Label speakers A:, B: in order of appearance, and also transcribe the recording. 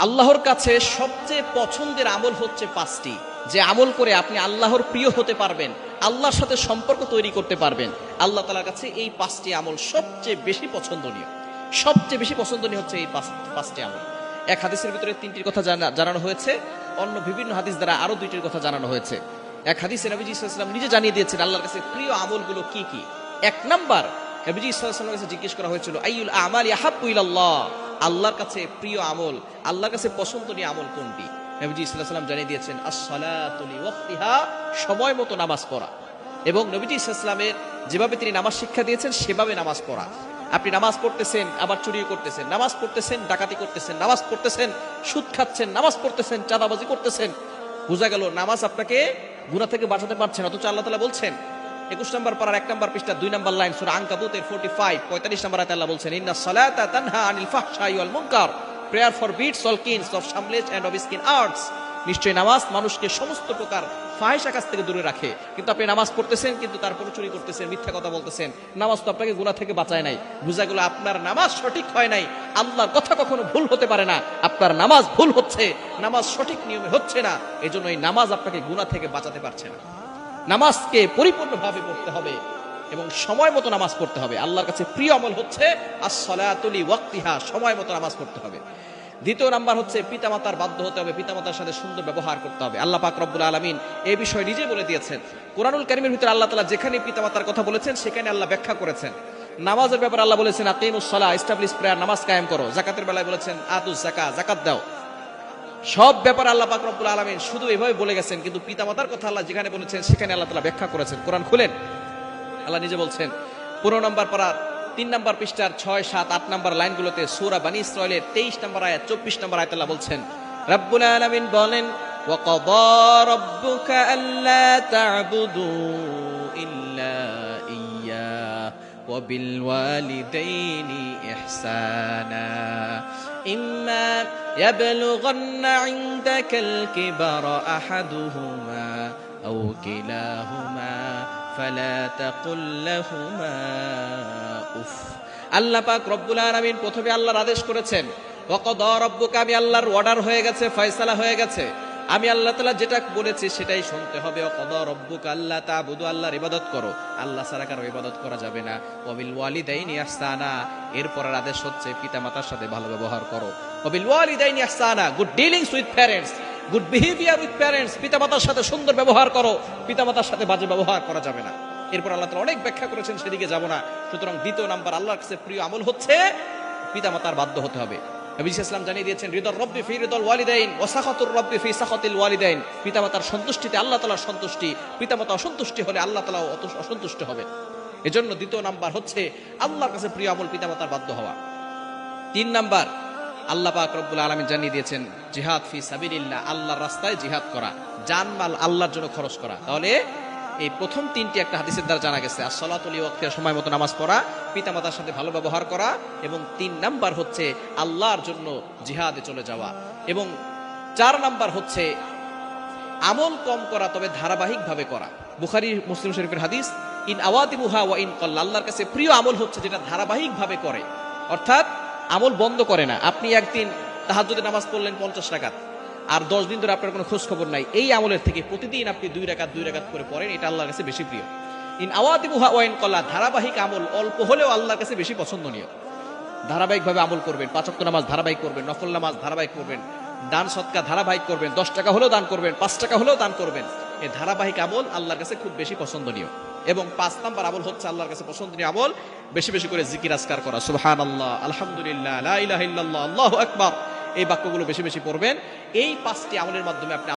A: আল্লাহর কাছে সবচেয়ে পছন্দের আমল হচ্ছে পাঁচটি, যে আমল করে আপনি আল্লাহর প্রিয় হতে পারবেন, আল্লাহর সাথে সম্পর্ক তৈরি করতে পারবেন। আল্লাহ তাআলার কাছে এই পাঁচটি আমল সবচেয়ে বেশি পছন্দনীয়। সবচেয়ে বেশি পছন্দনীয় হচ্ছে এই পাঁচটি আমল। এক হাদিসের ভিতরে তিনটির কথা জানানো হয়েছে, অন্য বিভিন্ন হাদিস দ্বারা আরো দুইটির কথা জানানো হয়েছে। এক হাদিসে নবীজি সাল্লাল্লাহু আলাইহি ওয়াসাল্লাম নিজে জানিয়ে দিয়েছেন আল্লাহর কাছে প্রিয় আমলগুলো কি কি। এক নাম্বার, নবীজি সাল্লাল্লাহু আলাইহি ওয়াসাল্লামের কাছে জিজ্ঞেস করা হয়েছিল, আইয়ুল আমালি আহাব্বু ইলাল্লাহ, আল্লাহর কাছে প্রিয় আমল, আল্লাহর কাছে পছন্দনীয় আমল কোনটি? নবীজি সাল্লাল্লাহু আলাইহি ওয়াসাল্লাম জানিয়ে দিয়েছেন আস-সালাতু লিওয়াক্তিহা, সময় মতো নামাজ পড়া। এবং নবীজি সাল্লাল্লাহু আলাইহি ওয়াসাল্লামের যেভাবে তিনি নামাজ শিক্ষা দিয়েছেন সেভাবে নামাজ পড়া। আপনি নামাজ পড়তেছেন আবার চুরি করতেছেন, নামাজ পড়তেছেন ডাকাতি করতেছেন, নামাজ পড়তেছেন সুদ খাচ্ছেন, নামাজ পড়তেছেন চাঁদাবাজি করতেছেন, বোঝা গেল নামাজ আপনাকে গুনাহ থেকে বাঁচাতে পারছে না। অথচ আল্লাহ তাআলা বলছেন 21 নম্বর পারার 1 নম্বর পৃষ্ঠা 2 নম্বর লাইন সূরা আনকাবুতের 45 নম্বর আয়াতে আল্লাহ বলছেন, ইন্নাস সালাতা তানহা আনিল ফাহশাই ওয়াল মুনকার, prayer forbids all kinds of shameless and of skin arts. নিশ্চয়ই নামাজ মানুষকে সমস্ত প্রকার ফাহিশা কাজ থেকে দূরে রাখে। কিন্তু আপনি নামাজ পড়তেছেন কিন্তু তারপরে চুরি করতেছেন, মিথ্যা কথা বলতেছেন, নামাজ তো আপনাকে গুনাহ থেকে বাঁচায় নাই। বুঝা গেল আপনার নামাজ সঠিক হয় নাই। আল্লাহর কথা কখনো ভুল হতে পারে না, আপনার নামাজ ভুল হচ্ছে, নামাজ সঠিক নিয়মে হচ্ছে না, এজন্য এই নামাজ আপনাকে গুনাহ থেকে বাঁচাতে পারছে না। নামাজকে পরিপূর্ণভাবে পড়তে হবে এবং সময় মতো নামাজ পড়তে হবে। আল্লাহর কাছে প্রিয় আমল হচ্ছে আস-সালাতু লিওয়াক্তিহা, সময় মতো নামাজ পড়তে হবে। দ্বিতীয় নাম্বার হচ্ছে পিতামাতার বাধ্য হতে হবে, পিতামাতার সাথে সুন্দর ব্যবহার করতে হবে। আল্লাহ পাক রব্বুল আলামিন এই বিষয়ে নিজে বলে দিয়েছেন কুরআনুল কারীমের ভিতরে। আল্লাহ তাআলা যেখানে পিতামাতার কথা বলেছেন সেখানে আল্লাহ ব্যাখ্যা করেছেন। নামাজের ব্যাপারে আল্লাহ বলেছেন আকিমুস সালাহ, এস্টাবলিশ প্রেয়ার, নামাজ কায়েম করো। যাকাতের বেলায় বলেছেন আতুজ যাকাত, যাকাত দাও। সব ব্যাপারে আল্লাহ পাক রব্বুল আলামিন শুধু এভাবে বলে গেছেন, কিন্তু পিতামাতার কথা আল্লাহ যেখানে বলেছেন সেখানে আল্লাহ তাআলা ব্যাখ্যা করেছেন। কোরআন খুলেন, আল্লাহ নিজে বলছেন 15 নম্বর পারা 3 নম্বর পৃষ্ঠার 6, 7, 8 নম্বর লাইনগুলোতে সূরা বনী ইসরাঈলের 23 নম্বর আয়াত 24 নম্বর আয়াতে আল্লাহ বলছেন, রব্বুল আলামিন বলেন, ওয়া ক্বাদা রাব্বুকা আল্লা তা'বুদু ইল্লা ইয়্যা ওয়া বিল ওয়ালিদাইনি ইহসানা ইম্মা ইয়াবলুগান্না ইনদাকাল কিবারা আহাদুহুমা আও কিলাহুমা ফালা তাকুল লাহুমা উফ। আল্লাহ পাক রব্বুল আলামিন প্রথমে আল্লাহর আদেশ করেছেন, ওয়া ক্বাদা রাব্বুকা, আমি আল্লাহর অর্ডার হয়ে গেছে, ফয়সালা হয়ে গেছে, আমি আল্লাহ তাআলা যেটা বলেছি সেটাই শুনতে হবে। ওয়া ক্বাদা রাব্বুকা আল্লা তা'বুদু, আল্লাহর ইবাদত করো, আল্লাহ ছাড়া কারো ইবাদত করা যাবে না। ওয়া বিল ওয়ালিদাইনি ইহসানা, এরপরের আদেশ হচ্ছে পিতামাতার সাথে ভালো ব্যবহার করো। ওয়া বিল ওয়ালিদাইনি ইহসানা, good dealings with parents, good behaviour with parents, পিতামাতার সাথে সুন্দর ব্যবহার করো, পিতামাতার সাথে বাজে ব্যবহার করা যাবে না। এরপর আল্লাহ তাআলা অনেক ব্যাখ্যা করেছেন, সেদিকে যাব না। সুতরাং দ্বিতীয় নাম্বার আল্লাহর কাছে প্রিয় আমল হচ্ছে পিতামাতার বাধ্য হতে হবে। নবী সাল্লাল্লাহু আলাইহি ওয়াসাল্লাম জানিয়ে দিয়েছেন, রিদার রব্বি ফি রিদাল ওয়ালিদাইন ওয়া সাখাতুর রব্বি ফি সাখাতিল ওয়ালিদাইন, পিতামাতার সন্তুষ্টিতে আল্লাহ তাআলার সন্তুষ্টি, পিতামাতা অসন্তুষ্টি হলে আল্লাহ তাআলা অসন্তুষ্ট হবে। এজন্য দ্বিতীয় নাম্বার হচ্ছে আল্লাহর কাছে প্রিয় আমল পিতামাতার বাধ্য হওয়া। 3 নাম্বার, আল্লাহ পাক রব্বুল আলামিন জানিয়ে দিয়েছেন জিহাদ ফি সাবিলিল্লাহ, আল্লাহর রাস্তায় জিহাদ করা, জানমাল আল্লাহর জন্য খরচ করা। তাহলে এই প্রথম তিনটি একটা হাদিসের দ্বারা জানা গেছে, as-সালাতু লিওয়াক্তিহা, সময় মতো নামাজ পড়া, পিতামাতার সাথে ভালো ব্যবহার করা, এবং 3 নাম্বার হচ্ছে আল্লাহর জন্য জিহাদে চলে যাওয়া, এবং 4 নাম্বার হচ্ছে আমল কম করা তবে ধারাবাহিকভাবে করা। বুখারী মুসলিম শরীফের হাদিস, ইন আওয়াতিমুহা ওয়া ইন ক্বাল্লা, আল্লাহর কাছে প্রিয় আমল হচ্ছে যেটা ধারাবাহিকভাবে করে, অর্থাৎ আমল বন্ধ করে না। আপনি একদিন তাহাজ্জুদের নামাজ পড়লেন 50 রাকাত, আর 10 দিন ধরে আপনার কোনো খোঁজ খবর নাই, এই আমলের থেকে প্রতিদিন আপনি 2 রাকাত করে পড়েন, এটা আল্লাহর কাছে বেশি প্রিয়। ইন আওয়াতিমুহা ওয়া ইন ক্বাল্লা, ধারাবাহিক আমল অল্প হলেও আল্লাহর কাছে বেশি পছন্দনীয়। ধারাবাহিকভাবে আমল করবেন, 5 ওয়াক্ত নামাজ ধারাবাহিক করবেন, নফল নামাজ ধারাবাহিক করবেন, দান সদকা ধারাবাহিক করবেন, 10 টাকা হলেও দান করবেন, 5 টাকা হলেও দান করবেন। এই ধারাবাহিক আমল আল্লাহর কাছে খুব বেশি পছন্দনীয়। এবং 5 নাম্বার আমল হচ্ছে আল্লাহর কাছে পছন্দনীয় আমল বেশি বেশি করে জিকির আজকার করা, সুবহানাল্লাহ, আলহামদুলিল্লাহ, লা ইলাহা ইল্লাল্লাহ, আল্লাহু আকবার, এই বাক্যগুলো বেশি বেশি পড়বেন। এই 5টি আমলের মাধ্যমে আপনি